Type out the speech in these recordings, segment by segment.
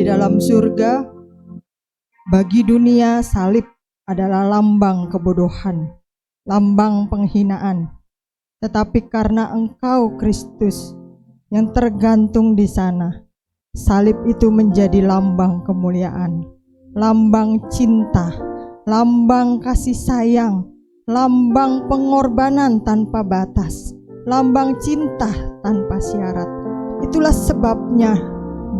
dalam surga, bagi dunia salib adalah lambang kebodohan, lambang penghinaan. Tetapi karena Engkau Kristus yang tergantung di sana, salib itu menjadi lambang kemuliaan, lambang cinta, lambang kasih sayang, lambang pengorbanan tanpa batas, lambang cinta tanpa syarat. Itulah sebabnya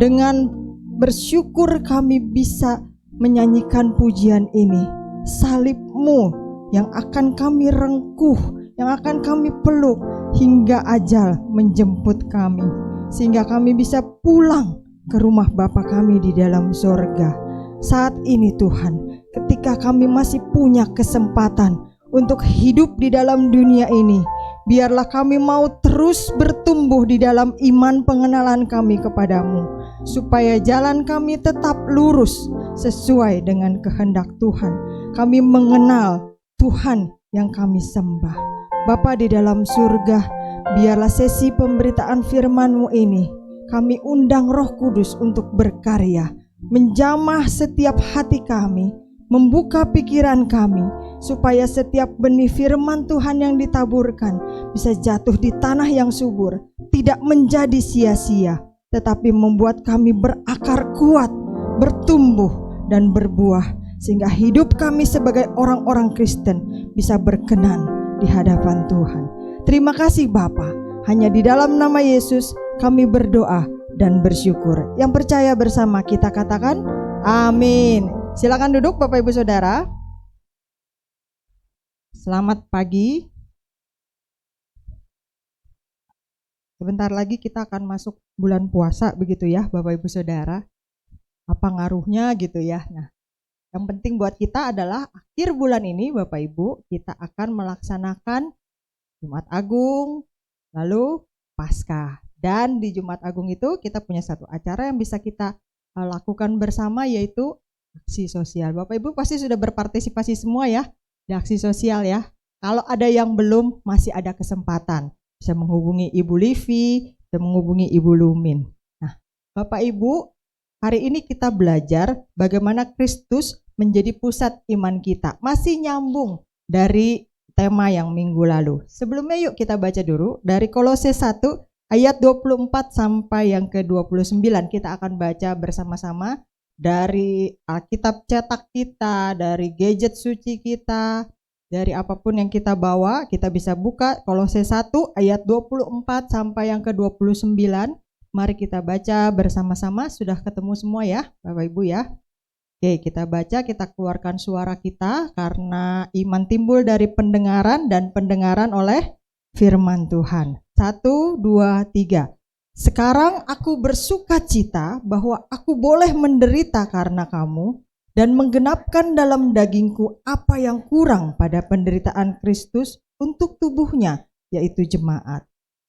dengan bersyukur kami bisa menyanyikan pujian ini. Salib-Mu yang akan kami rengkuh, yang akan kami peluk hingga ajal menjemput kami, sehingga kami bisa pulang ke rumah Bapa kami di dalam sorga. Saat ini Tuhan, ketika kami masih punya kesempatan untuk hidup di dalam dunia ini, biarlah kami mau terus bertumbuh di dalam iman pengenalan kami kepadamu, supaya jalan kami tetap lurus sesuai dengan kehendak Tuhan. Kami mengenal Tuhan yang kami sembah. Bapa di dalam surga, biarlah sesi pemberitaan firman-Mu ini kami undang Roh Kudus untuk berkarya, menjamah setiap hati kami, membuka pikiran kami, supaya setiap benih firman Tuhan yang ditaburkan bisa jatuh di tanah yang subur, tidak menjadi sia-sia, tetapi membuat kami berakar kuat, bertumbuh dan berbuah, sehingga hidup kami sebagai orang-orang Kristen bisa berkenan di hadapan Tuhan. Terima kasih Bapa, hanya di dalam nama Yesus kami berdoa dan bersyukur. Yang percaya bersama kita katakan amin. Silakan duduk Bapak Ibu Saudara. Selamat pagi. Sebentar lagi kita akan masuk bulan puasa begitu ya Bapak Ibu Saudara. Apa ngaruhnya gitu ya. Nah, yang penting buat kita adalah akhir bulan ini Bapak Ibu kita akan melaksanakan Jumat Agung, lalu Paskah. Dan di Jumat Agung itu kita punya satu acara yang bisa kita lakukan bersama, yaitu aksi sosial. Bapak Ibu pasti sudah berpartisipasi semua ya di aksi sosial ya. Kalau ada yang belum, masih ada kesempatan. Bisa menghubungi Ibu Livi, bisa menghubungi Ibu Lumin. Nah, Bapak Ibu, hari ini kita belajar bagaimana Kristus menjadi pusat iman kita. Masih nyambung dari tema yang minggu lalu. Sebelumnya yuk kita baca dulu dari Kolose 1 ayat 24 sampai yang ke-29. Kita akan baca bersama-sama dari Alkitab cetak kita, dari gadget suci kita, dari apapun yang kita bawa. Kita bisa buka Kolose 1 ayat 24 sampai yang ke-29. Mari kita baca bersama-sama. Sudah ketemu semua ya Bapak Ibu ya. Oke, kita baca, kita keluarkan suara kita, karena iman timbul dari pendengaran dan pendengaran oleh firman Tuhan. 1, 2, 3. Sekarang aku bersuka cita bahwa aku boleh menderita karena kamu dan menggenapkan dalam dagingku apa yang kurang pada penderitaan Kristus untuk tubuhnya, yaitu jemaat.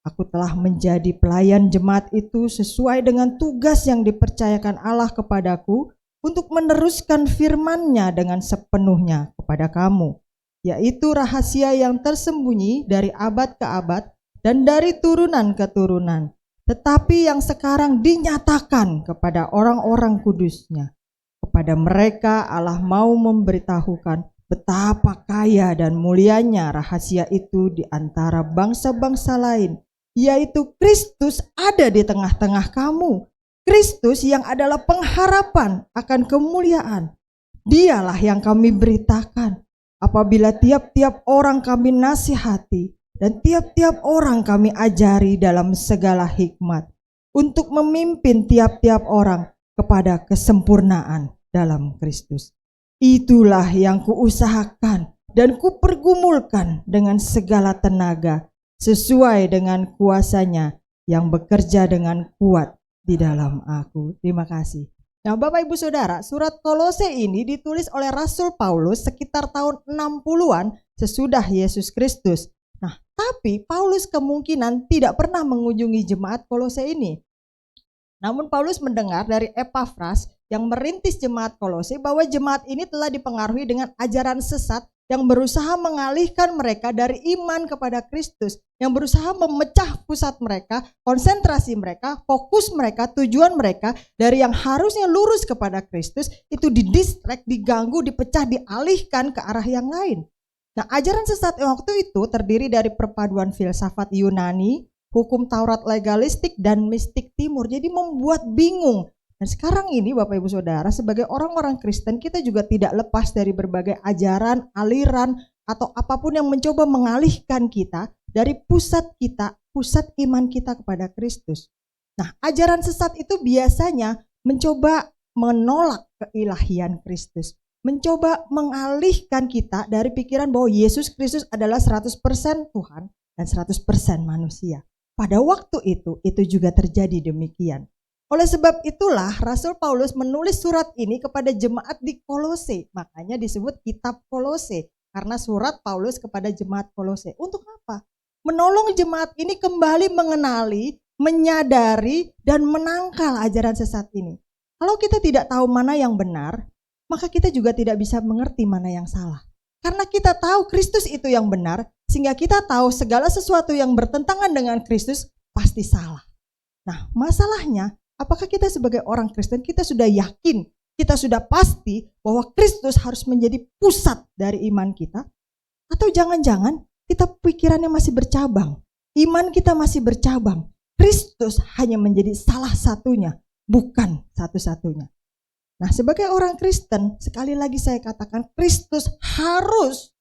Aku telah menjadi pelayan jemaat itu sesuai dengan tugas yang dipercayakan Allah kepadaku untuk meneruskan firman-Nya dengan sepenuhnya kepada kamu, yaitu rahasia yang tersembunyi dari abad ke abad dan dari turunan ke turunan, tetapi yang sekarang dinyatakan kepada orang-orang kudus-Nya. Kepada mereka Allah mau memberitahukan betapa kaya dan mulianya rahasia itu di antara bangsa-bangsa lain, yaitu Kristus ada di tengah-tengah kamu. Kristus yang adalah pengharapan akan kemuliaan. Dialah yang kami beritakan apabila tiap-tiap orang kami nasihati dan tiap-tiap orang kami ajari dalam segala hikmat, untuk memimpin tiap-tiap orang kepada kesempurnaan dalam Kristus. Itulah yang kuusahakan dan kupergumulkan dengan segala tenaga, sesuai dengan kuasa-Nya yang bekerja dengan kuat di dalam aku. Terima kasih. Nah Bapak Ibu Saudara, surat Kolose ini ditulis oleh Rasul Paulus sekitar tahun 60-an sesudah Yesus Kristus. Nah, tapi Paulus kemungkinan tidak pernah mengunjungi jemaat Kolose ini. Namun Paulus mendengar dari Epafras yang merintis jemaat Kolose bahwa jemaat ini telah dipengaruhi dengan ajaran sesat yang berusaha mengalihkan mereka dari iman kepada Kristus, yang berusaha memecah pusat mereka, konsentrasi mereka, fokus mereka, tujuan mereka dari yang harusnya lurus kepada Kristus, itu didistract, diganggu, dipecah, dialihkan ke arah yang lain. Nah, ajaran sesat waktu itu terdiri dari perpaduan filsafat Yunani, hukum Taurat legalistik, dan mistik timur. Jadi membuat bingung. Dan sekarang ini Bapak Ibu Saudara, sebagai orang-orang Kristen, kita juga tidak lepas dari berbagai ajaran, aliran, atau apapun yang mencoba mengalihkan kita dari pusat kita, pusat iman kita kepada Kristus. Nah, ajaran sesat itu biasanya mencoba menolak keilahian Kristus, mencoba mengalihkan kita dari pikiran bahwa Yesus Kristus adalah 100% Tuhan dan 100% manusia. Pada waktu itu juga terjadi demikian. Oleh sebab itulah Rasul Paulus menulis surat ini kepada jemaat di Kolose. Makanya disebut kitab Kolose, karena surat Paulus kepada jemaat Kolose. Untuk apa? Menolong jemaat ini kembali mengenali, menyadari, dan menangkal ajaran sesat ini. Kalau kita tidak tahu mana yang benar, maka kita juga tidak bisa mengerti mana yang salah. Karena kita tahu Kristus itu yang benar, sehingga kita tahu segala sesuatu yang bertentangan dengan Kristus pasti salah. Nah, masalahnya, apakah kita sebagai orang Kristen, kita sudah yakin, kita sudah pasti bahwa Kristus harus menjadi pusat dari iman kita? Atau jangan-jangan kita pikirannya masih bercabang, iman kita masih bercabang, Kristus hanya menjadi salah satunya, bukan satu-satunya. Nah, sebagai orang Kristen, sekali lagi saya katakan, Kristus harus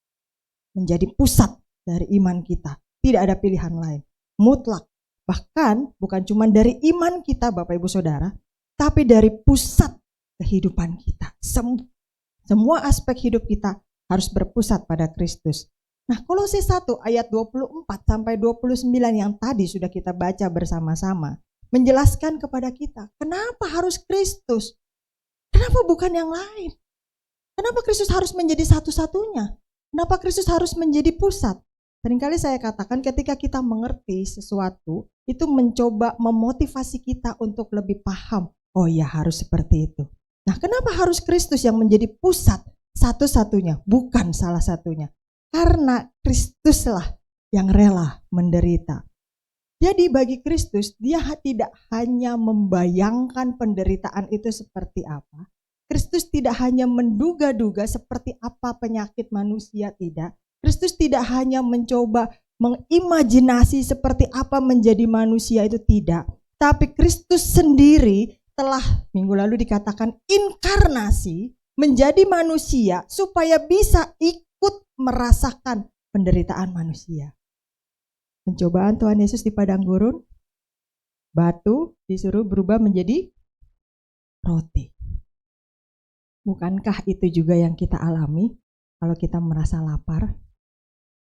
menjadi pusat dari iman kita. Tidak ada pilihan lain, mutlak. Bahkan bukan cuma dari iman kita Bapak Ibu Saudara, tapi dari pusat kehidupan kita. Semua aspek hidup kita harus berpusat pada Kristus. Nah, Kolose 1 ayat 24 sampai 29 yang tadi sudah kita baca bersama-sama, menjelaskan kepada kita, kenapa harus Kristus? Kenapa bukan yang lain? Kenapa Kristus harus menjadi satu-satunya? Kenapa Kristus harus menjadi pusat? Seringkali saya katakan ketika kita mengerti sesuatu, itu mencoba memotivasi kita untuk lebih paham. Oh ya, harus seperti itu. Nah, kenapa harus Kristus yang menjadi pusat satu-satunya, bukan salah satunya? Karena Kristuslah yang rela menderita. Jadi bagi Kristus, dia tidak hanya membayangkan penderitaan itu seperti apa. Kristus tidak hanya menduga-duga seperti apa penyakit manusia, tidak. Kristus tidak hanya mencoba mengimajinasi seperti apa menjadi manusia, itu tidak. Tapi Kristus sendiri telah minggu lalu dikatakan inkarnasi menjadi manusia supaya bisa ikut merasakan penderitaan manusia. Pencobaan Tuhan Yesus di padang gurun, batu disuruh berubah menjadi roti. Bukankah itu juga yang kita alami kalau kita merasa lapar?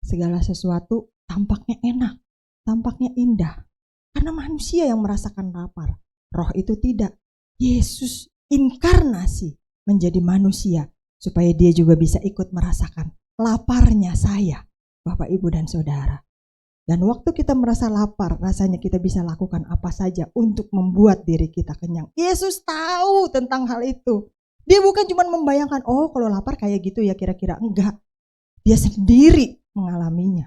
Segala sesuatu tampaknya enak, tampaknya indah. Karena manusia yang merasakan lapar. Roh itu tidak. Yesus inkarnasi menjadi manusia supaya dia juga bisa ikut merasakan laparnya saya, Bapak, Ibu, dan Saudara. Dan waktu kita merasa lapar, rasanya kita bisa lakukan apa saja untuk membuat diri kita kenyang. Yesus tahu tentang hal itu. Dia bukan cuma membayangkan, oh kalau lapar kayak gitu ya kira-kira. Enggak. Dia sendiri mengalaminya.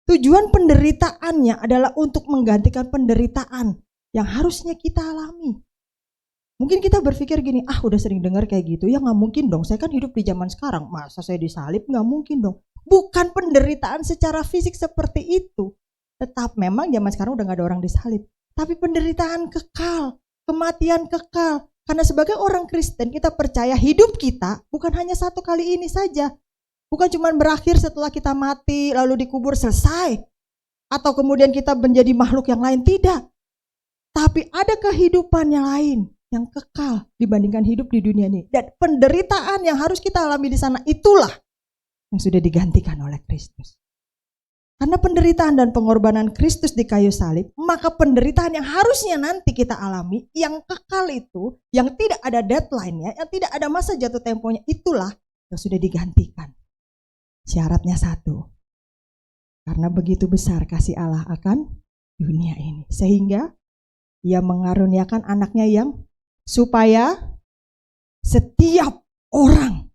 Tujuan penderitaannya adalah untuk menggantikan penderitaan yang harusnya kita alami. Mungkin kita berpikir gini, udah sering dengar kayak gitu, ya gak mungkin dong, saya kan hidup di zaman sekarang, masa saya disalib? Gak mungkin dong. Bukan penderitaan secara fisik seperti itu. Tetap memang zaman sekarang udah gak ada orang disalib. Tapi penderitaan kekal, kematian kekal. Karena sebagai orang Kristen kita percaya hidup kita bukan hanya satu kali ini saja. Bukan cuma berakhir setelah kita mati lalu dikubur selesai. Atau kemudian kita menjadi makhluk yang lain, tidak. Tapi ada kehidupan yang lain yang kekal dibandingkan hidup di dunia ini. Dan penderitaan yang harus kita alami di sana itulah yang sudah digantikan oleh Kristus. Karena penderitaan dan pengorbanan Kristus di kayu salib, maka penderitaan yang harusnya nanti kita alami, yang kekal itu, yang tidak ada deadline-nya, yang tidak ada masa jatuh temponya, itulah yang sudah digantikan. Syaratnya satu, karena begitu besar kasih Allah akan dunia ini, sehingga Ia mengaruniakan anaknya yang supaya setiap orang,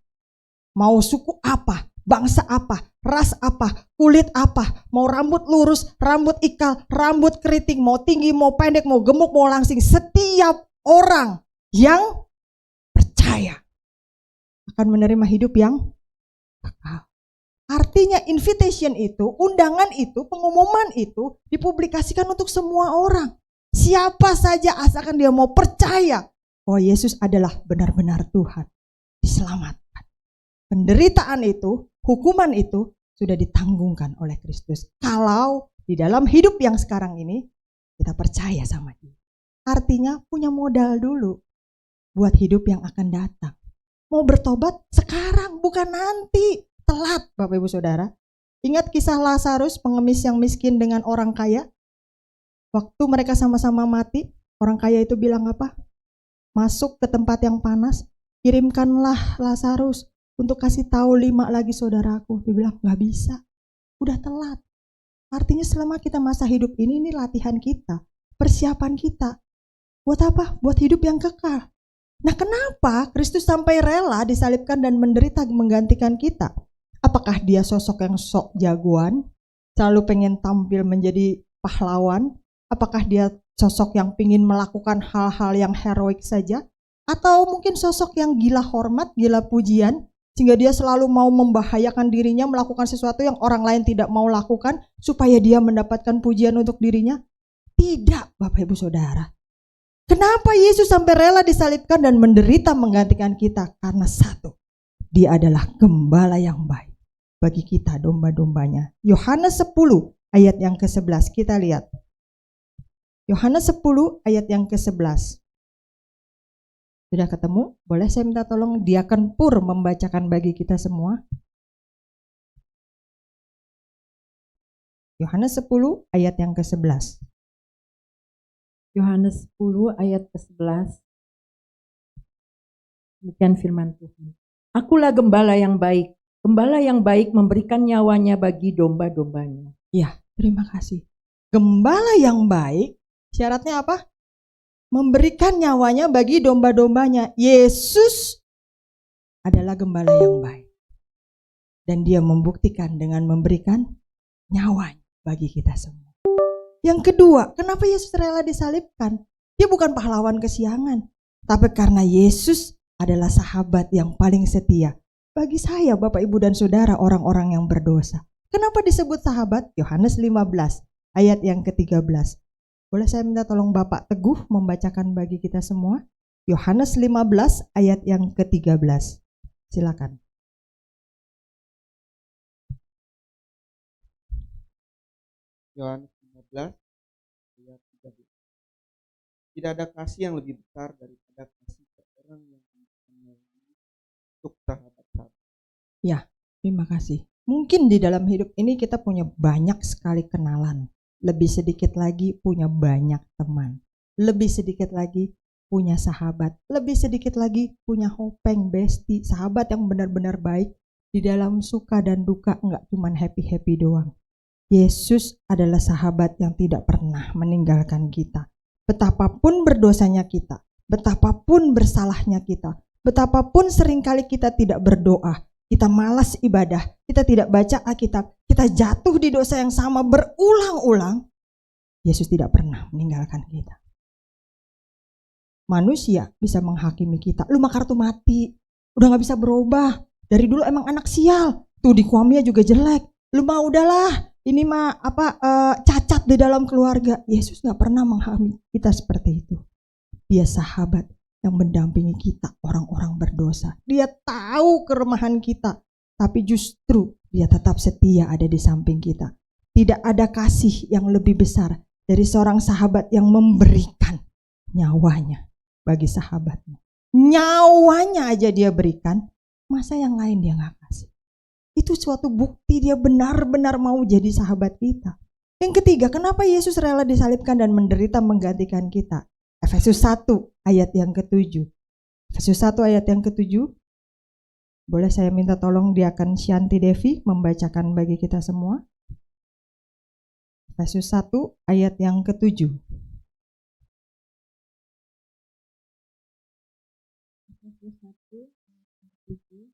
mau suku apa, bangsa apa, ras apa, kulit apa, mau rambut lurus, rambut ikal, rambut keriting, mau tinggi, mau pendek, mau gemuk, mau langsing. Setiap orang yang percaya akan menerima hidup yang kekal. Artinya invitation itu, undangan itu, pengumuman itu dipublikasikan untuk semua orang. Siapa saja asalkan dia mau percaya bahwa Yesus adalah benar-benar Tuhan, diselamatkan. Penderitaan itu, hukuman itu sudah ditanggungkan oleh Kristus. Kalau di dalam hidup yang sekarang ini kita percaya sama Dia. Artinya punya modal dulu buat hidup yang akan datang. Mau bertobat sekarang, bukan nanti. Telat, Bapak Ibu Saudara. Ingat kisah Lazarus, pengemis yang miskin dengan orang kaya? Waktu mereka sama-sama mati, orang kaya itu bilang apa? Masuk ke tempat yang panas, kirimkanlah Lazarus untuk kasih tahu 5 lagi saudaraku. Dia bilang, gak bisa, udah telat. Artinya selama kita masa hidup ini latihan kita, persiapan kita. Buat apa? Buat hidup yang kekal. Nah, kenapa Kristus sampai rela disalibkan dan menderita menggantikan kita? Apakah dia sosok yang sok jagoan, selalu pengen tampil menjadi pahlawan? Apakah dia sosok yang ingin melakukan hal-hal yang heroik saja? Atau mungkin sosok yang gila hormat, gila pujian, sehingga dia selalu mau membahayakan dirinya, melakukan sesuatu yang orang lain tidak mau lakukan, supaya dia mendapatkan pujian untuk dirinya? Tidak, Bapak Ibu Saudara. Kenapa Yesus sampai rela disalibkan dan menderita menggantikan kita? Karena satu, Dia adalah gembala yang baik bagi kita, domba-dombanya. Yohanes 10 ayat yang ke-11, kita lihat. Yohanes 10 ayat yang ke-11. Sudah ketemu? Boleh saya minta tolong Diaken Pur membacakan bagi kita semua? Yohanes 10 ayat yang ke-11. Yohanes 10 ayat ke-11. Demikian firman Tuhan. Akulah gembala yang baik. Gembala yang baik memberikan nyawanya bagi domba-dombanya. Ya, terima kasih. Gembala yang baik, syaratnya apa? Memberikan nyawanya bagi domba-dombanya. Yesus adalah gembala yang baik. Dan dia membuktikan dengan memberikan nyawanya bagi kita semua. Yang kedua, kenapa Yesus rela disalibkan? Dia bukan pahlawan kesiangan, tapi karena Yesus adalah sahabat yang paling setia bagi saya, Bapak, Ibu, dan Saudara, orang-orang yang berdosa. Kenapa disebut sahabat? Yohanes 15 ayat yang ke-13. Boleh saya minta tolong Bapak Teguh membacakan bagi kita semua? Yohanes 15 ayat yang ke-13. Silakan. Yohanes 15 ayat 13. Tidak ada kasih yang lebih besar daripada kasih seorang yang untuk sahabat-sahabat. Ya, terima kasih. Mungkin di dalam hidup ini kita punya banyak sekali kenalan. Lebih sedikit lagi punya banyak teman. Lebih sedikit lagi punya sahabat. Lebih sedikit lagi punya hopeng, besti, sahabat yang benar-benar baik. Di dalam suka dan duka enggak cuma happy-happy doang. Yesus adalah sahabat yang tidak pernah meninggalkan kita. Betapapun berdosanya kita, betapapun bersalahnya kita, betapapun seringkali kita tidak berdoa, kita malas ibadah, kita tidak baca Alkitab, kita jatuh di dosa yang sama berulang-ulang, Yesus tidak pernah meninggalkan kita. Manusia bisa menghakimi kita, lu mah kartu mati, udah gak bisa berubah, dari dulu emang anak sial, tuh di Kuamia juga jelek, lu mah udahlah, ini mah cacat di dalam keluarga. Yesus gak pernah menghakimi kita seperti itu. Dia sahabat yang mendampingi kita, orang-orang berdosa. Dia tahu kelemahan kita, tapi justru dia tetap setia ada di samping kita. Tidak ada kasih yang lebih besar dari seorang sahabat yang memberikan nyawanya bagi sahabatnya. Nyawanya aja dia berikan, masa yang lain dia gak kasih? Itu suatu bukti dia benar-benar mau jadi sahabat kita. Yang ketiga, kenapa Yesus rela disalibkan dan menderita menggantikan kita? Efesus 1 ayat yang ke-7. Efesus 1 ayat yang ke-7. Boleh saya minta tolong Diaken Shanti Devi membacakan bagi kita semua? Efesus 1 ayat yang ke-7. Efesus 1 ayat 7.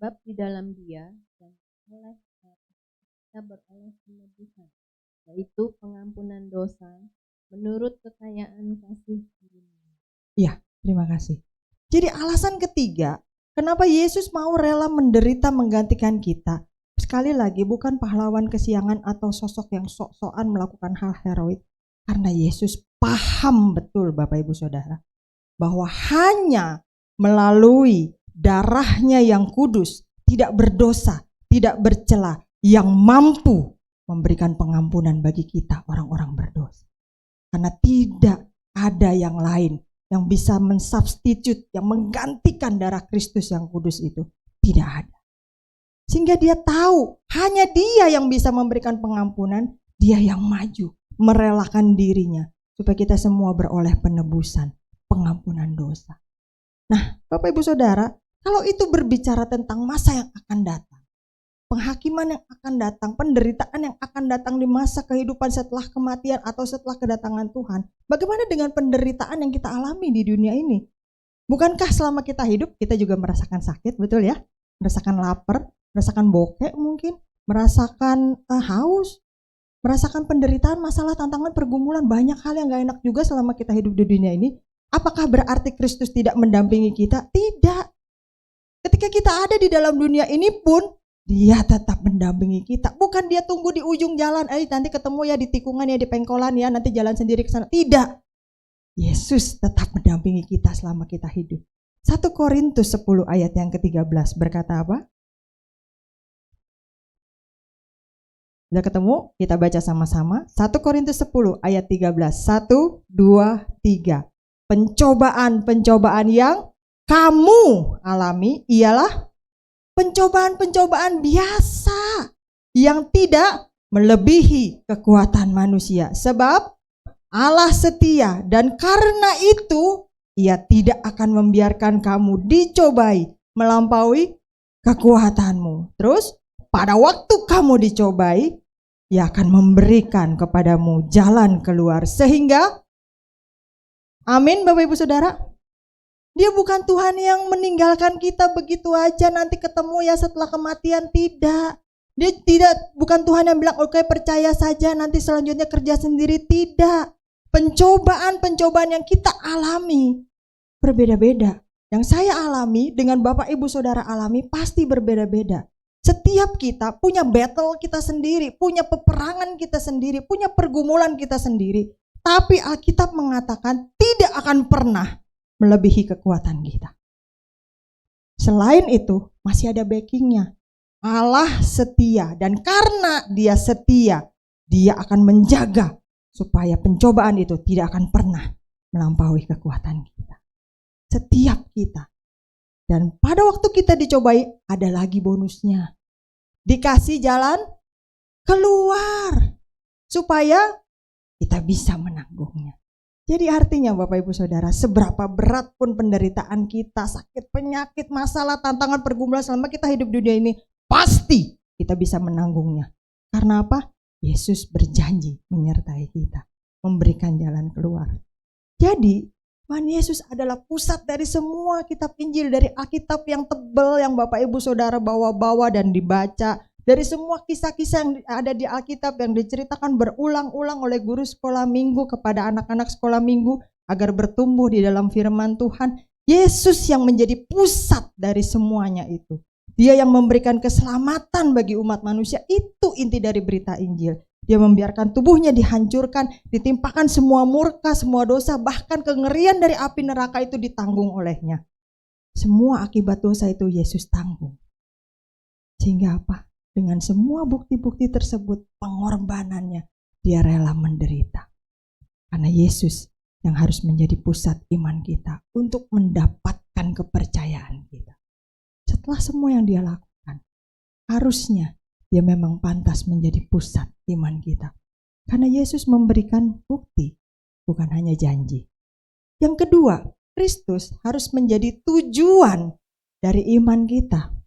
Sebab di dalam Dia dan oleh kita beroleh penebusan, yaitu pengampunan dosa menurut kekayaan kasih karunia. Iya, terima kasih. Jadi alasan ketiga, kenapa Yesus mau rela menderita menggantikan kita? Sekali lagi, bukan pahlawan kesiangan atau sosok yang sok-sokan melakukan hal heroik. Karena Yesus paham betul Bapak Ibu Saudara, bahwa hanya melalui darahnya yang kudus, tidak berdosa, tidak bercela, yang mampu memberikan pengampunan bagi kita orang-orang berdosa. Karena tidak ada yang lain yang bisa mensubstitute, yang menggantikan darah Kristus yang kudus itu. Tidak ada. Sehingga dia tahu hanya dia yang bisa memberikan pengampunan, dia yang maju, merelakan dirinya supaya kita semua beroleh penebusan, pengampunan dosa. Nah, Bapak Ibu Saudara, kalau itu berbicara tentang masa yang akan datang, penghakiman yang akan datang, penderitaan yang akan datang di masa kehidupan setelah kematian atau setelah kedatangan Tuhan, bagaimana dengan penderitaan yang kita alami di dunia ini? Bukankah selama kita hidup kita juga merasakan sakit, betul ya? Merasakan lapar, merasakan bokek mungkin, merasakan haus, merasakan penderitaan, masalah, tantangan, pergumulan, banyak hal yang gak enak juga selama kita hidup di dunia ini. Apakah berarti Kristus tidak mendampingi kita? Tidak. Ketika kita ada di dalam dunia ini pun, dia tetap mendampingi kita. Bukan dia tunggu di ujung jalan, nanti ketemu ya di tikungan ya, di pengkolan ya, nanti jalan sendiri ke sana. Tidak. Yesus tetap mendampingi kita selama kita hidup. 1 Korintus 10 ayat yang ke-13 berkata apa? Sudah ketemu? Kita baca sama-sama. 1 Korintus 10 ayat 13. 1, 2, 3. Pencobaan-pencobaan yang kamu alami ialah pencobaan-pencobaan biasa yang tidak melebihi kekuatan manusia. Sebab Allah setia dan karena itu Ia tidak akan membiarkan kamu dicobai melampaui kekuatanmu. Terus pada waktu kamu dicobai, Ia akan memberikan kepadamu jalan keluar. Sehingga, amin Bapak Ibu Saudara, Dia bukan Tuhan yang meninggalkan kita begitu aja nanti ketemu ya setelah kematian, tidak. Dia bukan Tuhan yang bilang oke percaya saja nanti selanjutnya kerja sendiri, tidak. Pencobaan-pencobaan yang kita alami berbeda-beda. Yang saya alami dengan Bapak Ibu Saudara alami pasti berbeda-beda. Setiap kita punya battle kita sendiri, punya peperangan kita sendiri, punya pergumulan kita sendiri. Tapi Alkitab mengatakan tidak akan pernah melebihi kekuatan kita. Selain itu masih ada backingnya. Allah setia dan karena Dia setia, Dia akan menjaga supaya pencobaan itu tidak akan pernah melampaui kekuatan kita. Setiap kita. Dan pada waktu kita dicobai ada lagi bonusnya. Dikasih jalan keluar supaya kita bisa menanggungnya. Jadi artinya Bapak Ibu Saudara, seberapa berat pun penderitaan kita, sakit, penyakit, masalah, tantangan, pergumulan selama kita hidup di dunia ini, pasti kita bisa menanggungnya. Karena apa? Yesus berjanji menyertai kita, memberikan jalan keluar. Jadi Tuhan Yesus adalah pusat dari semua kitab Injil, dari Alkitab yang tebal yang Bapak Ibu Saudara bawa-bawa dan dibaca, dari semua kisah-kisah yang ada di Alkitab yang diceritakan berulang-ulang oleh guru sekolah minggu kepada anak-anak sekolah minggu agar bertumbuh di dalam firman Tuhan. Yesus yang menjadi pusat dari semuanya itu. Dia yang memberikan keselamatan bagi umat manusia, itu inti dari berita Injil. Dia membiarkan tubuhnya dihancurkan, ditimpakan semua murka, semua dosa, bahkan kengerian dari api neraka itu ditanggung olehnya. Semua akibat dosa itu Yesus tanggung. Sehingga apa? Dengan semua bukti-bukti tersebut, pengorbanannya, Dia rela menderita. Karena Yesus yang harus menjadi pusat iman kita untuk mendapatkan kepercayaan kita. Setelah semua yang Dia lakukan, harusnya Dia memang pantas menjadi pusat iman kita. Karena Yesus memberikan bukti, bukan hanya janji. Yang kedua, Kristus harus menjadi tujuan dari iman kita.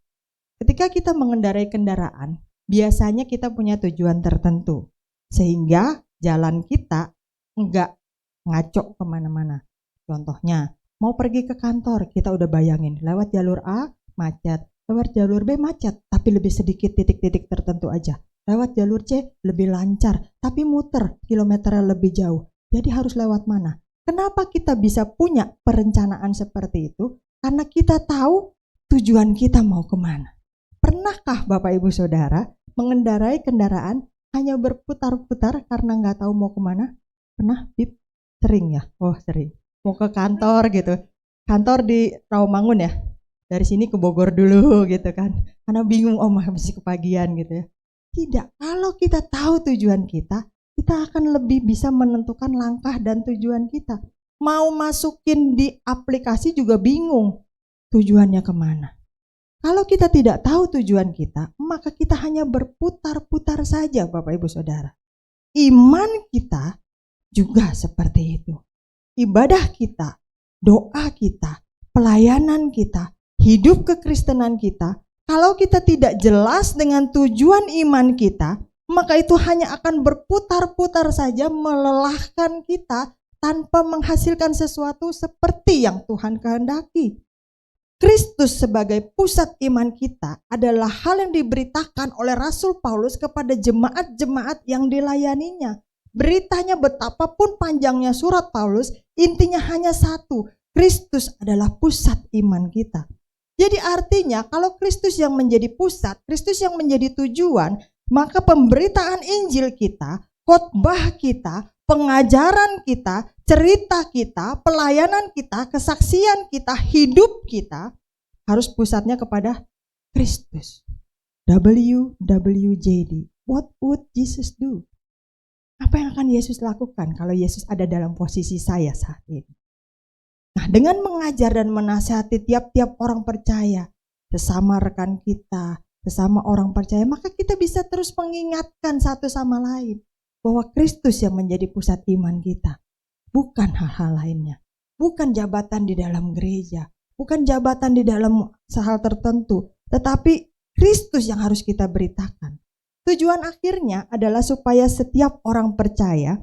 Ketika kita mengendarai kendaraan, biasanya kita punya tujuan tertentu. Sehingga jalan kita enggak ngaco kemana-mana. Contohnya, mau pergi ke kantor, kita udah bayangin lewat jalur A, macet. Lewat jalur B macet, tapi lebih sedikit titik-titik tertentu aja. Lewat jalur C lebih lancar, tapi muter kilometernya lebih jauh. Jadi harus lewat mana? Kenapa kita bisa punya perencanaan seperti itu? Karena kita tahu tujuan kita mau kemana. Pernahkah Bapak Ibu Saudara mengendarai kendaraan hanya berputar-putar karena nggak tahu mau kemana? Pernah, Bib? Sering ya? Oh sering. Mau ke kantor gitu. Kantor di Rawamangun ya. Dari sini ke Bogor dulu gitu kan. Karena bingung, oh masih kepagian gitu ya. Tidak, kalau kita tahu tujuan kita akan lebih bisa menentukan langkah dan tujuan kita. Mau masukin di aplikasi juga bingung tujuannya kemana. Kalau kita tidak tahu tujuan kita, maka kita hanya berputar-putar saja Bapak Ibu Saudara. Iman kita juga seperti itu. Ibadah kita, doa kita, pelayanan kita, hidup kekristenan kita, kalau kita tidak jelas dengan tujuan iman kita, maka itu hanya akan berputar-putar saja melelahkan kita tanpa menghasilkan sesuatu seperti yang Tuhan kehendaki. Kristus sebagai pusat iman kita adalah hal yang diberitakan oleh Rasul Paulus kepada jemaat-jemaat yang dilayaninya. Beritanya betapapun panjangnya surat Paulus, intinya hanya satu, Kristus adalah pusat iman kita. Jadi artinya kalau Kristus yang menjadi pusat, Kristus yang menjadi tujuan, maka pemberitaan Injil kita, khotbah kita, pengajaran kita, cerita kita, pelayanan kita, kesaksian kita, hidup kita harus pusatnya kepada Kristus. WWJD. What would Jesus do? Apa yang akan Yesus lakukan kalau Yesus ada dalam posisi saya saat ini? Nah, dengan mengajar dan menasihati tiap-tiap orang percaya, sesama rekan kita, sesama orang percaya, maka kita bisa terus mengingatkan satu sama lain bahwa Kristus yang menjadi pusat iman kita, bukan hal-hal lainnya, bukan jabatan di dalam gereja, bukan jabatan di dalam hal tertentu, tetapi Kristus yang harus kita beritakan. Tujuan akhirnya adalah supaya setiap orang percaya,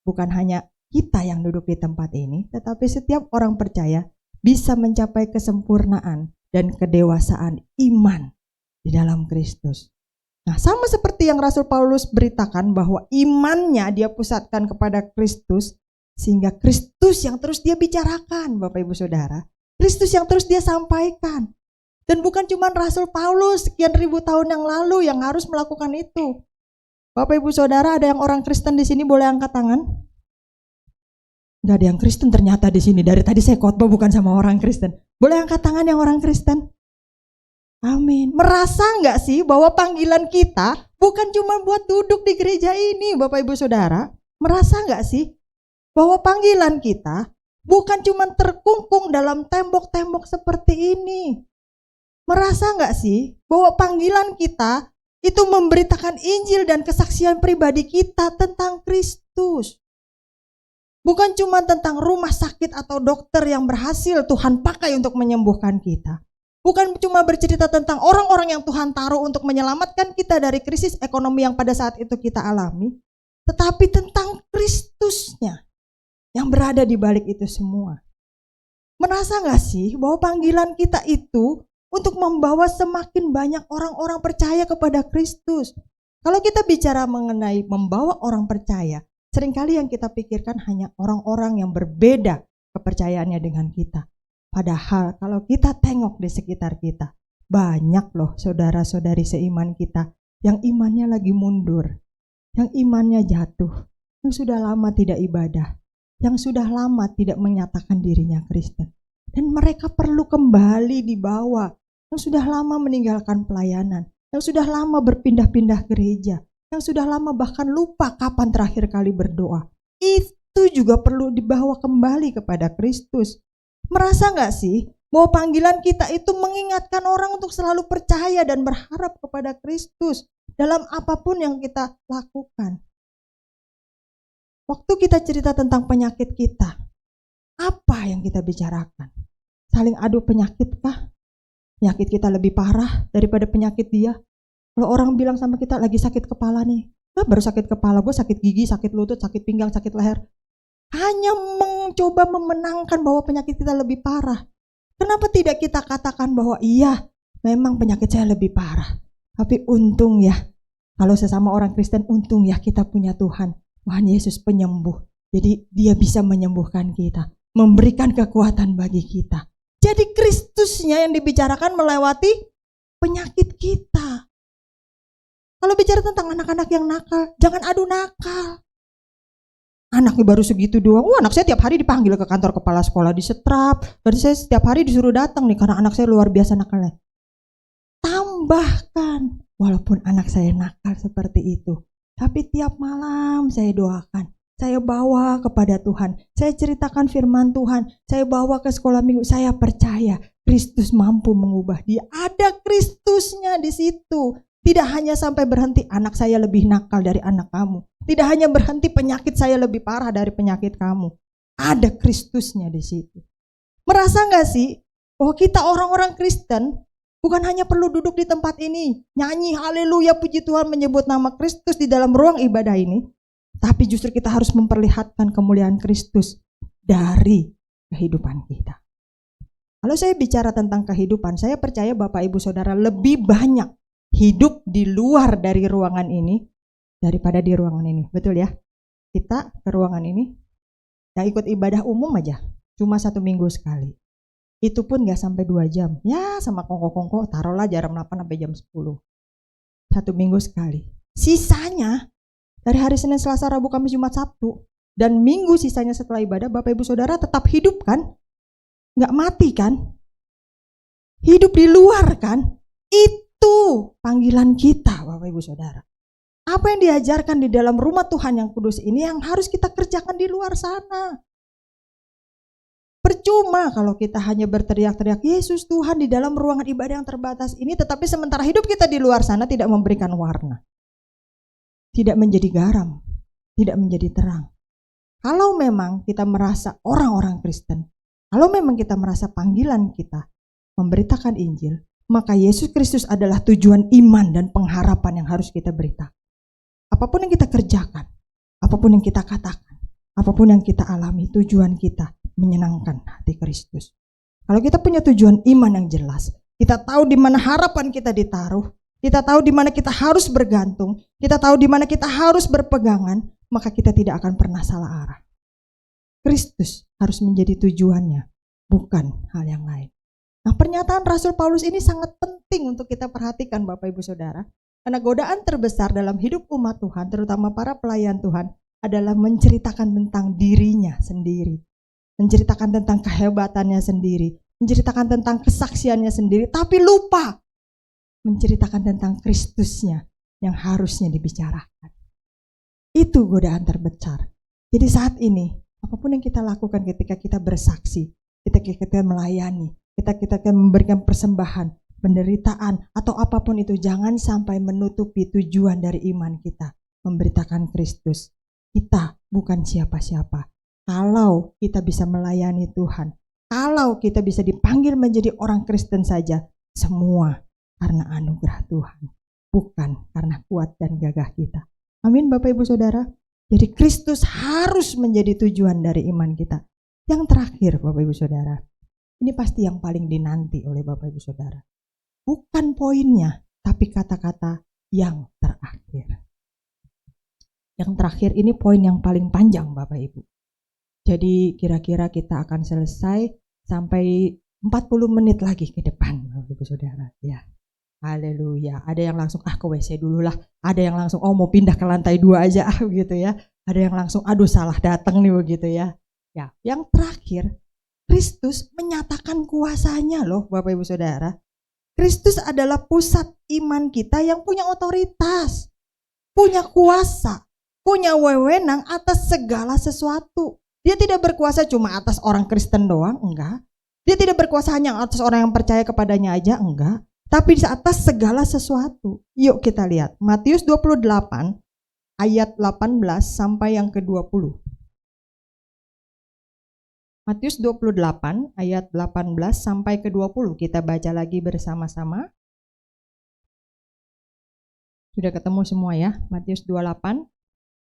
bukan hanya kita yang duduk di tempat ini, tetapi setiap orang percaya bisa mencapai kesempurnaan dan kedewasaan iman di dalam Kristus. Nah, sama seperti yang Rasul Paulus beritakan bahwa imannya dia pusatkan kepada Kristus, sehingga Kristus yang terus dia bicarakan, Bapak Ibu Saudara. Kristus yang terus dia sampaikan. Dan bukan cuma Rasul Paulus sekian ribu tahun yang lalu yang harus melakukan itu. Bapak Ibu Saudara, ada yang orang Kristen di sini boleh angkat tangan? Gak ada yang Kristen ternyata di sini. Dari tadi saya khotbah bukan sama orang Kristen. Boleh angkat tangan yang orang Kristen? Amin. Merasa gak sih bahwa panggilan kita bukan cuma buat duduk di gereja ini, Bapak Ibu Saudara? Merasa gak sih bahwa panggilan kita bukan cuma terkungkung dalam tembok-tembok seperti ini? Merasa gak sih bahwa panggilan kita itu memberitakan Injil dan kesaksian pribadi kita tentang Kristus? Bukan cuma tentang rumah sakit atau dokter yang berhasil Tuhan pakai untuk menyembuhkan kita. Bukan cuma bercerita tentang orang-orang yang Tuhan taruh untuk menyelamatkan kita dari krisis ekonomi yang pada saat itu kita alami. Tetapi tentang Kristusnya yang berada di balik itu semua. Merasa gak sih bahwa panggilan kita itu untuk membawa semakin banyak orang-orang percaya kepada Kristus? Kalau kita bicara mengenai membawa orang percaya, seringkali yang kita pikirkan hanya orang-orang yang berbeda kepercayaannya dengan kita. Padahal kalau kita tengok di sekitar kita, banyak loh saudara-saudari seiman kita yang imannya lagi mundur, yang imannya jatuh, yang sudah lama tidak ibadah, yang sudah lama tidak menyatakan dirinya Kristen. Dan mereka perlu kembali dibawa, yang sudah lama meninggalkan pelayanan, yang sudah lama berpindah-pindah gereja, yang sudah lama bahkan lupa kapan terakhir kali berdoa. Itu juga perlu dibawa kembali kepada Kristus. Merasa gak sih bahwa panggilan kita itu mengingatkan orang untuk selalu percaya dan berharap kepada Kristus dalam apapun yang kita lakukan? Waktu kita cerita tentang penyakit kita, apa yang kita bicarakan? Saling adu penyakit kah? Penyakit kita lebih parah daripada penyakit dia? Kalau orang bilang sama kita lagi sakit kepala nih, baru sakit kepala, gue sakit gigi, sakit lutut, sakit pinggang, sakit leher. Hanya mencoba memenangkan bahwa penyakit kita lebih parah. Kenapa tidak kita katakan bahwa iya, memang penyakit saya lebih parah. Tapi untung ya, kalau sesama orang Kristen, untung ya kita punya Tuhan. Tuhan Yesus penyembuh. Jadi dia bisa menyembuhkan kita, memberikan kekuatan bagi kita. Jadi Kristusnya yang dibicarakan melewati penyakit kita. Kalau bicara tentang anak-anak yang nakal, jangan adu nakal. Anaknya baru segitu doang. Anak saya tiap hari dipanggil ke kantor kepala sekolah, disetrap. Berarti saya setiap hari disuruh datang nih karena anak saya luar biasa nakalnya. Tambahkan, walaupun anak saya nakal seperti itu, tapi tiap malam saya doakan. Saya bawa kepada Tuhan. Saya ceritakan firman Tuhan. Saya bawa ke sekolah minggu. Saya percaya Kristus mampu mengubah dia. Ada Kristusnya di situ. Tidak hanya sampai berhenti anak saya lebih nakal dari anak kamu. Tidak hanya berhenti penyakit saya lebih parah dari penyakit kamu. Ada Kristusnya di situ. Merasa gak sih bahwa kita orang-orang Kristen bukan hanya perlu duduk di tempat ini, nyanyi haleluya puji Tuhan menyebut nama Kristus di dalam ruang ibadah ini. Tapi justru kita harus memperlihatkan kemuliaan Kristus dari kehidupan kita. Kalau saya bicara tentang kehidupan, saya percaya Bapak Ibu Saudara lebih banyak hidup di luar dari ruangan ini daripada di ruangan ini. Betul ya? Kita ke ruangan ini, yang ikut ibadah umum aja, cuma 1 minggu sekali. Itu pun gak sampai 2 jam. Ya sama kongko-kongko, taruhlah jam 8 sampai jam 10. 1 minggu sekali. Sisanya, dari hari Senin, Selasa, Rabu, Kamis, Jumat, Sabtu, dan minggu sisanya setelah ibadah, Bapak Ibu Saudara tetap hidup kan? Gak mati kan? Hidup di luar kan? Itu panggilan kita Bapak Ibu Saudara. Apa yang diajarkan di dalam rumah Tuhan yang kudus ini yang harus kita kerjakan di luar sana. Percuma kalau kita hanya berteriak-teriak Yesus Tuhan di dalam ruangan ibadah yang terbatas ini, tetapi sementara hidup kita di luar sana tidak memberikan warna, tidak menjadi garam, tidak menjadi terang. Kalau memang kita merasa orang-orang Kristen, kalau memang kita merasa panggilan kita memberitakan Injil, maka Yesus Kristus adalah tujuan iman dan pengharapan yang harus kita beritakan. Apapun yang kita kerjakan, apapun yang kita katakan, apapun yang kita alami, tujuan kita menyenangkan hati Kristus. Kalau kita punya tujuan iman yang jelas, kita tahu di mana harapan kita ditaruh, kita tahu di mana kita harus bergantung, kita tahu di mana kita harus berpegangan, maka kita tidak akan pernah salah arah. Kristus harus menjadi tujuannya, bukan hal yang lain. Nah, pernyataan Rasul Paulus ini sangat penting untuk kita perhatikan Bapak Ibu Saudara, karena godaan terbesar dalam hidup umat Tuhan, terutama para pelayan Tuhan, adalah menceritakan tentang dirinya sendiri, menceritakan tentang kehebatannya sendiri, menceritakan tentang kesaksiannya sendiri, tapi lupa menceritakan tentang Kristusnya yang harusnya dibicarakan. Itu godaan terbesar. Jadi saat ini, apapun yang kita lakukan ketika kita bersaksi, ketika kita melayani, kita memberikan persembahan, penderitaan, atau apapun itu, jangan sampai menutupi tujuan dari iman kita, memberitakan Kristus. Kita bukan siapa-siapa. Kalau kita bisa melayani Tuhan, kalau kita bisa dipanggil menjadi orang Kristen saja, semua karena anugerah Tuhan, bukan karena kuat dan gagah kita. Amin Bapak Ibu Saudara. Jadi Kristus harus menjadi tujuan dari iman kita. Yang terakhir Bapak Ibu Saudara, ini pasti yang paling dinanti oleh Bapak Ibu Saudara. Bukan poinnya, tapi kata-kata yang terakhir. Yang terakhir ini poin yang paling panjang Bapak Ibu. Jadi kira-kira kita akan selesai sampai 40 menit lagi ke depan Bapak Ibu Saudara. Ya, haleluya. Ada yang langsung ke WC dulu lah. Ada yang langsung mau pindah ke lantai 2 aja gitu ya. Ada yang langsung aduh salah datang nih begitu ya. Ya, yang terakhir Kristus menyatakan kuasanya loh Bapak Ibu Saudara. Kristus adalah pusat iman kita yang punya otoritas, punya kuasa, punya wewenang atas segala sesuatu. Dia tidak berkuasa cuma atas orang Kristen doang, enggak. Dia tidak berkuasa hanya atas orang yang percaya kepadanya aja, enggak. Tapi di atas segala sesuatu. Yuk kita lihat Matius 28 ayat 18 sampai yang ke-20. Matius 28 ayat 18 sampai ke-20. Kita baca lagi bersama-sama. Sudah ketemu semua ya? Matius 28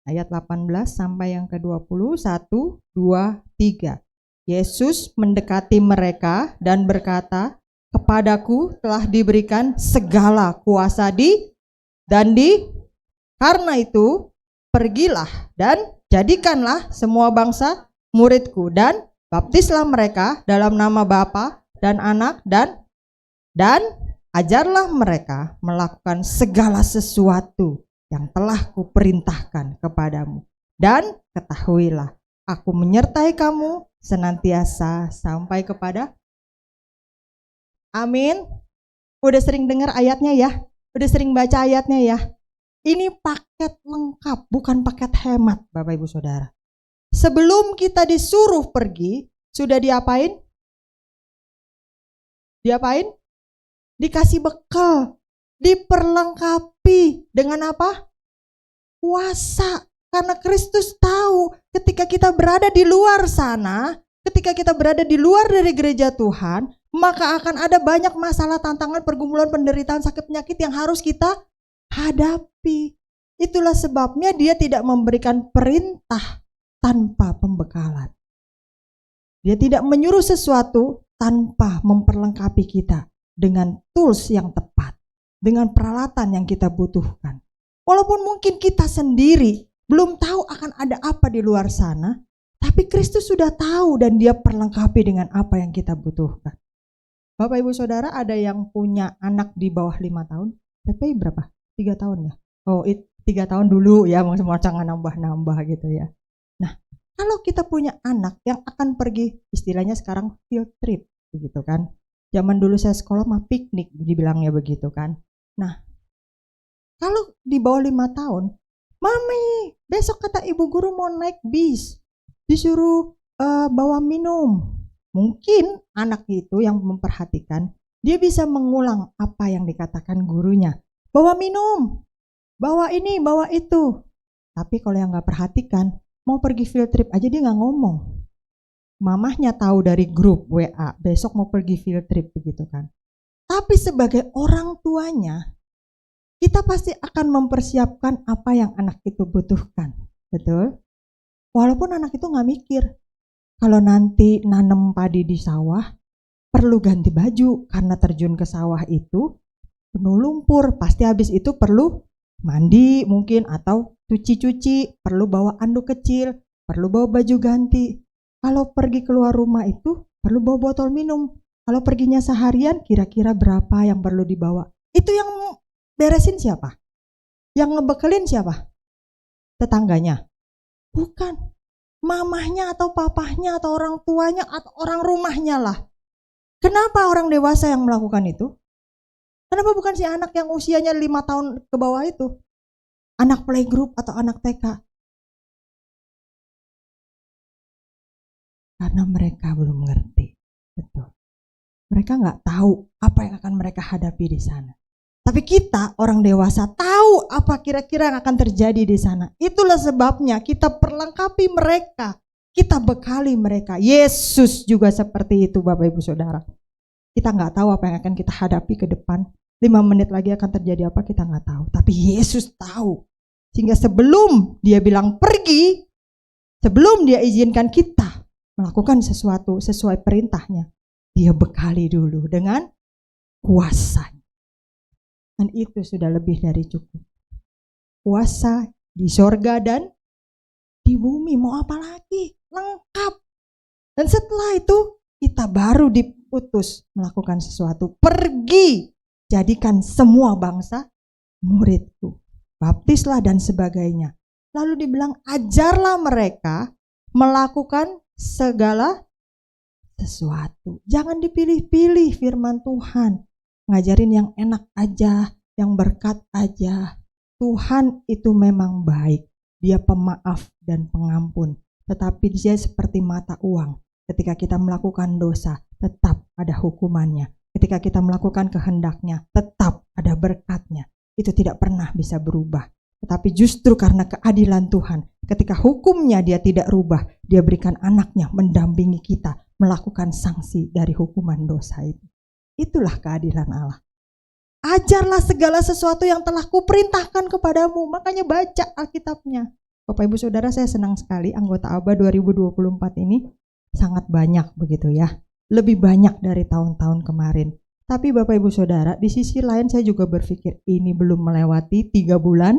ayat 18 sampai yang ke-20. 1, 2, 3. Yesus mendekati mereka dan berkata, kepadaku telah diberikan segala kuasa karena itu pergilah dan jadikanlah semua bangsa muridku dan baptislah mereka dalam nama Bapa dan Anak dan ajarlah mereka melakukan segala sesuatu yang telah kuperintahkan kepadamu. Dan ketahuilah, aku menyertai kamu senantiasa sampai kepada. Amin. Udah sering dengar ayatnya ya? Udah sering baca ayatnya ya? Ini paket lengkap, bukan paket hemat, Bapak Ibu Saudara. Sebelum kita disuruh pergi, sudah diapain? Diapain? Dikasih bekal, diperlengkapi dengan apa? Kuasa. Karena Kristus tahu ketika kita berada di luar sana, ketika kita berada di luar dari gereja Tuhan, maka akan ada banyak masalah, tantangan, pergumulan, penderitaan, sakit, penyakit yang harus kita hadapi. Itulah sebabnya dia tidak memberikan perintah tanpa pembekalan. Dia tidak menyuruh sesuatu tanpa memperlengkapi kita dengan tools yang tepat, dengan peralatan yang kita butuhkan. Walaupun mungkin kita sendiri belum tahu akan ada apa di luar sana, tapi Kristus sudah tahu dan dia perlengkapi dengan apa yang kita butuhkan. Bapak Ibu Saudara, ada yang punya anak di bawah 5 tahun? PPI berapa? 3 tahun ya? Oh, 3 tahun dulu ya, mau jangan nambah-nambah gitu ya. Nah, kalau kita punya anak yang akan pergi, istilahnya sekarang field trip, begitu kan. Zaman dulu saya sekolah mah piknik, dibilangnya begitu kan. Nah, kalau di bawah 5 tahun, Mami, besok kata ibu guru mau naik bis, disuruh bawa minum. Mungkin anak itu yang memperhatikan, dia bisa mengulang apa yang dikatakan gurunya. Bawa minum, bawa ini, bawa itu. Tapi kalau yang gak perhatikan, mau pergi field trip aja dia gak ngomong. Mamahnya tahu dari grup WA, besok mau pergi field trip begitu kan. Tapi sebagai orang tuanya, kita pasti akan mempersiapkan apa yang anak itu butuhkan. Betul? Walaupun anak itu gak mikir, kalau nanti nanam padi di sawah, perlu ganti baju karena terjun ke sawah itu penuh lumpur. Pasti habis itu perlu mandi mungkin atau cuci-cuci, perlu bawa anduk kecil, perlu bawa baju ganti. Kalau pergi keluar rumah itu perlu bawa botol minum. Kalau perginya seharian kira-kira berapa yang perlu dibawa. Itu yang beresin siapa? Yang ngebekelin siapa? Tetangganya? Bukan. Mamahnya atau papahnya atau orang tuanya atau orang rumahnya lah. Kenapa orang dewasa yang melakukan itu? Kenapa bukan si anak yang usianya 5 tahun ke bawah itu? Anak playgroup atau anak TK? Karena mereka belum ngerti. Betul. Mereka nggak tahu apa yang akan mereka hadapi di sana. Tapi kita orang dewasa tahu apa kira-kira yang akan terjadi di sana. Itulah sebabnya kita perlengkapi mereka, kita bekali mereka. Yesus juga seperti itu, Bapak Ibu Saudara. Kita nggak tahu apa yang akan kita hadapi ke depan. 5 menit lagi akan terjadi apa kita nggak tahu. Tapi Yesus tahu. Sehingga sebelum dia bilang pergi, sebelum dia izinkan kita melakukan sesuatu sesuai perintahnya, dia bekali dulu dengan kuasanya. Dan itu sudah lebih dari cukup. Kuasa di sorga dan di bumi, mau apa lagi? Lengkap. Dan setelah itu kita baru diutus melakukan sesuatu. Pergi, jadikan semua bangsa muridku. Baptislah dan sebagainya. Lalu dibilang ajarlah mereka melakukan segala sesuatu. Jangan dipilih-pilih firman Tuhan. Ngajarin yang enak aja, yang berkat aja. Tuhan itu memang baik. Dia pemaaf dan pengampun. Tetapi dia seperti mata uang. Ketika kita melakukan dosa, tetap ada hukumannya. Ketika kita melakukan kehendaknya, tetap ada berkatnya. Itu tidak pernah bisa berubah. Tetapi justru karena keadilan Tuhan, ketika hukumnya dia tidak rubah, dia berikan anaknya mendampingi kita melakukan sanksi dari hukuman dosa itu. Itulah keadilan Allah. Ajarlah segala sesuatu yang telah kuperintahkan kepadamu. Makanya baca Alkitabnya. Bapak Ibu Saudara, saya senang sekali anggota ABA 2024 ini sangat banyak begitu ya. Lebih banyak dari tahun-tahun kemarin. Tapi Bapak Ibu Saudara, di sisi lain saya juga berpikir ini belum melewati 3 bulan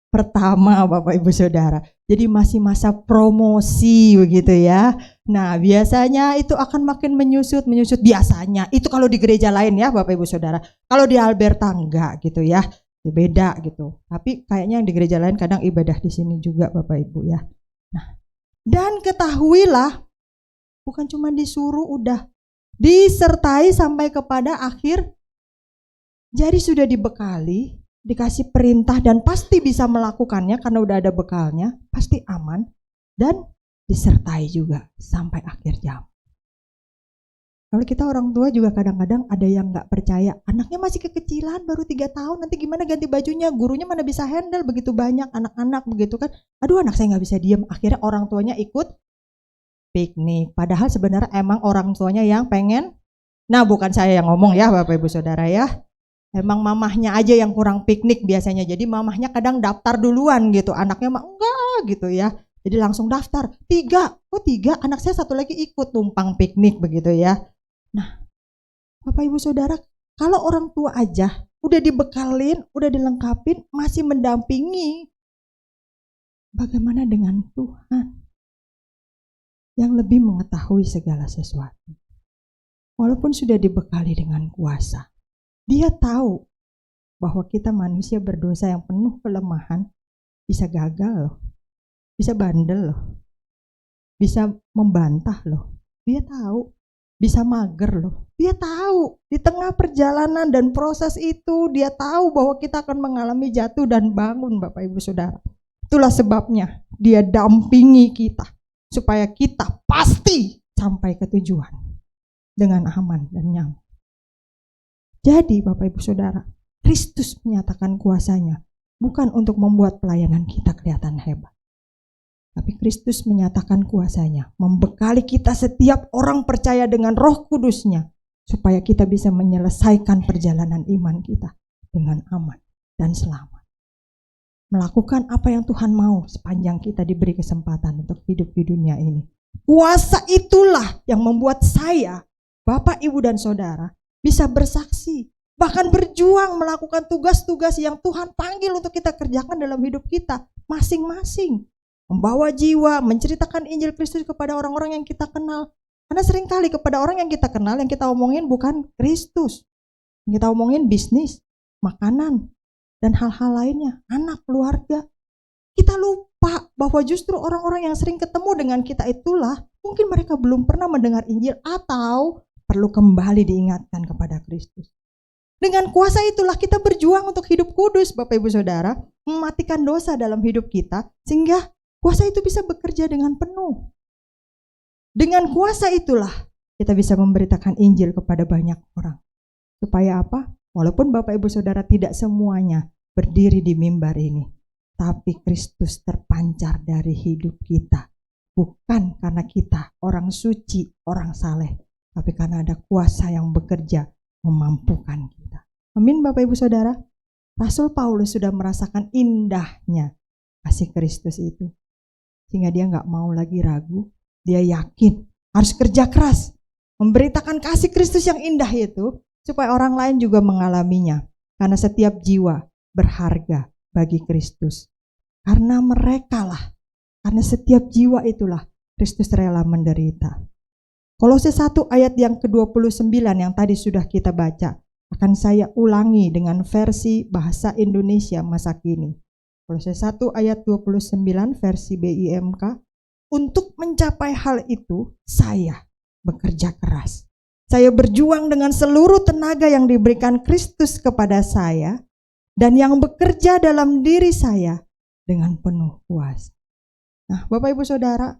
pertama Bapak Ibu Saudara. Jadi masih masa promosi begitu ya. Nah biasanya itu akan makin menyusut biasanya. Itu kalau di gereja lain ya Bapak Ibu Saudara. Kalau di Alberta enggak gitu ya. Beda gitu. Tapi kayaknya yang di gereja lain kadang ibadah di sini juga Bapak Ibu ya. Nah, dan ketahuilah bukan cuma disuruh, udah disertai sampai kepada akhir. Jadi sudah dibekali, dikasih perintah dan pasti bisa melakukannya karena udah ada bekalnya, pasti aman dan disertai juga sampai akhir jam. Kalau kita orang tua juga kadang-kadang ada yang nggak percaya, anaknya masih kekecilan baru 3 tahun, nanti gimana ganti bajunya, gurunya mana bisa handle begitu banyak anak-anak begitu kan, aduh anak saya nggak bisa diem, akhirnya orang tuanya ikut piknik, padahal sebenarnya emang orang tuanya yang pengen, nah bukan saya yang ngomong ya Bapak Ibu Saudara ya, emang mamahnya aja yang kurang piknik biasanya, jadi mamahnya kadang daftar duluan gitu, anaknya mah enggak gitu ya, jadi langsung daftar, 3, anak saya 1 lagi ikut numpang piknik begitu ya. Nah, Bapak Ibu Saudara, kalau orang tua aja udah dibekalin, udah dilengkapin, masih mendampingi, bagaimana dengan Tuhan yang lebih mengetahui segala sesuatu? Walaupun sudah dibekali dengan kuasa, Dia tahu bahwa kita manusia berdosa yang penuh kelemahan, bisa gagal loh, bisa bandel loh, bisa membantah loh. Dia tahu. Bisa mager loh. Dia tahu di tengah perjalanan dan proses itu dia tahu bahwa kita akan mengalami jatuh dan bangun Bapak Ibu Saudara. Itulah sebabnya dia dampingi kita supaya kita pasti sampai ke tujuan dengan aman dan nyaman. Jadi Bapak Ibu Saudara, Kristus menyatakan kuasanya bukan untuk membuat pelayanan kita kelihatan hebat. Tapi Kristus menyatakan kuasanya, membekali kita setiap orang percaya dengan Roh Kudus-Nya, supaya kita bisa menyelesaikan perjalanan iman kita dengan aman dan selamat. Melakukan apa yang Tuhan mau sepanjang kita diberi kesempatan untuk hidup di dunia ini. Kuasa itulah yang membuat saya, Bapak, Ibu, dan Saudara bisa bersaksi, bahkan berjuang melakukan tugas-tugas yang Tuhan panggil untuk kita kerjakan dalam hidup kita masing-masing. Membawa jiwa, menceritakan Injil Kristus kepada orang-orang yang kita kenal. Karena seringkali kepada orang yang kita kenal, yang kita omongin bukan Kristus. Yang kita omongin bisnis, makanan, dan hal-hal lainnya, anak, keluarga. Kita lupa bahwa justru orang-orang yang sering ketemu dengan kita itulah, mungkin mereka belum pernah mendengar Injil atau perlu kembali diingatkan kepada Kristus. Dengan kuasa itulah kita berjuang untuk hidup kudus, Bapak Ibu Saudara, mematikan dosa dalam hidup kita, sehingga kuasa itu bisa bekerja dengan penuh. Dengan kuasa itulah kita bisa memberitakan Injil kepada banyak orang. Supaya apa? Walaupun Bapak Ibu Saudara tidak semuanya berdiri di mimbar ini, tapi Kristus terpancar dari hidup kita. Bukan karena kita orang suci, orang saleh, tapi karena ada kuasa yang bekerja memampukan kita. Amin Bapak Ibu Saudara. Rasul Paulus sudah merasakan indahnya kasih Kristus itu. Sehingga dia gak mau lagi ragu, dia yakin harus kerja keras, memberitakan kasih Kristus yang indah itu, supaya orang lain juga mengalaminya. Karena setiap jiwa berharga bagi Kristus. Karena karena setiap jiwa itulah Kristus rela menderita. Kolose 1 ayat yang ke-29 yang tadi sudah kita baca, akan saya ulangi dengan versi bahasa Indonesia masa kini. Kolose 1 ayat 29 versi BIMK, untuk mencapai hal itu saya bekerja keras. Saya berjuang dengan seluruh tenaga yang diberikan Kristus kepada saya dan yang bekerja dalam diri saya dengan penuh kuasa. Nah, Bapak Ibu Saudara,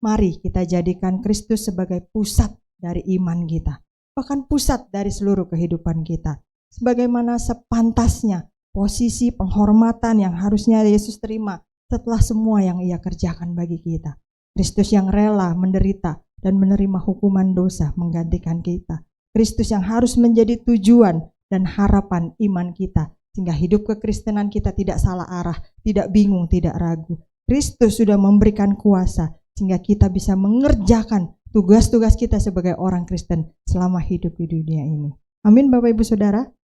mari kita jadikan Kristus sebagai pusat dari iman kita, bahkan pusat dari seluruh kehidupan kita. Sebagaimana sepantasnya posisi penghormatan yang harusnya Yesus terima setelah semua yang Ia kerjakan bagi kita. Kristus yang rela menderita dan menerima hukuman dosa menggantikan kita. Kristus yang harus menjadi tujuan dan harapan iman kita, sehingga hidup kekristenan kita tidak salah arah, tidak bingung, tidak ragu. Kristus sudah memberikan kuasa sehingga kita bisa mengerjakan tugas-tugas kita sebagai orang Kristen selama hidup di dunia ini. Amin Bapak Ibu Saudara.